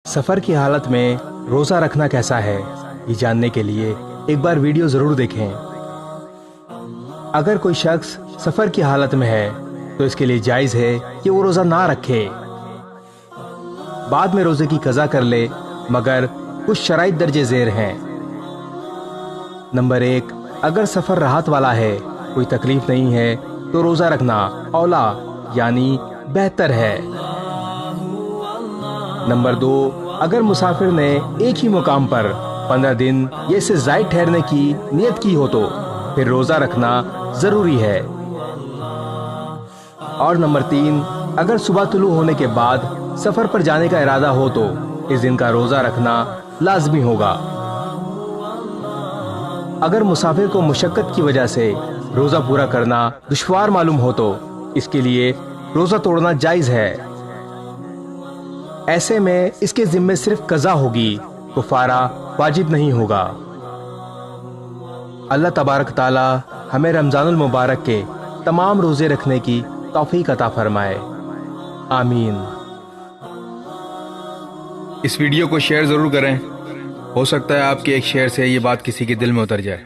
सफ़र की हालत में रोज़ा रखना कैसा है, ये जानने के लिए एक बार वीडियो ज़रूर देखें। अगर कोई शख्स सफ़र की हालत में है तो इसके लिए जायज़ है कि वो रोज़ा ना रखे, बाद में रोज़े की कज़ा कर ले, मगर कुछ शराइत दर्जे ज़ेर हैं। नंबर 1, अगर सफ़र राहत वाला है, कोई तकलीफ नहीं है, तो रोज़ा रखना औला यानी बेहतर है। नंबर 2, अगर मुसाफिर ने एक ही मुकाम पर 15 दिन या इससे ज़ायद ठहरने की नियत की हो तो फिर रोज़ा रखना ज़रूरी है। और नंबर 3, अगर सुबह तुलू होने के बाद सफ़र पर जाने का इरादा हो तो इस दिन का रोज़ा रखना लाजमी होगा। अगर मुसाफिर को मुशक्क़त की वजह से रोज़ा पूरा करना दुश्वार मालूम हो तो इसके लिए रोज़ा तोड़ना जायज़ है। ऐसे में इसके ज़िम्मे सिर्फ कज़ा होगी, कुफ़ारा वाजिब नहीं होगा। अल्लाह तबारक ताला हमें रमज़ानुल मुबारक के तमाम रोज़े रखने की तौफ़ीक़ अता फरमाए, आमीन। इस वीडियो को शेयर ज़रूर करें, हो सकता है आपके एक शेयर से ये बात किसी के दिल में उतर जाए।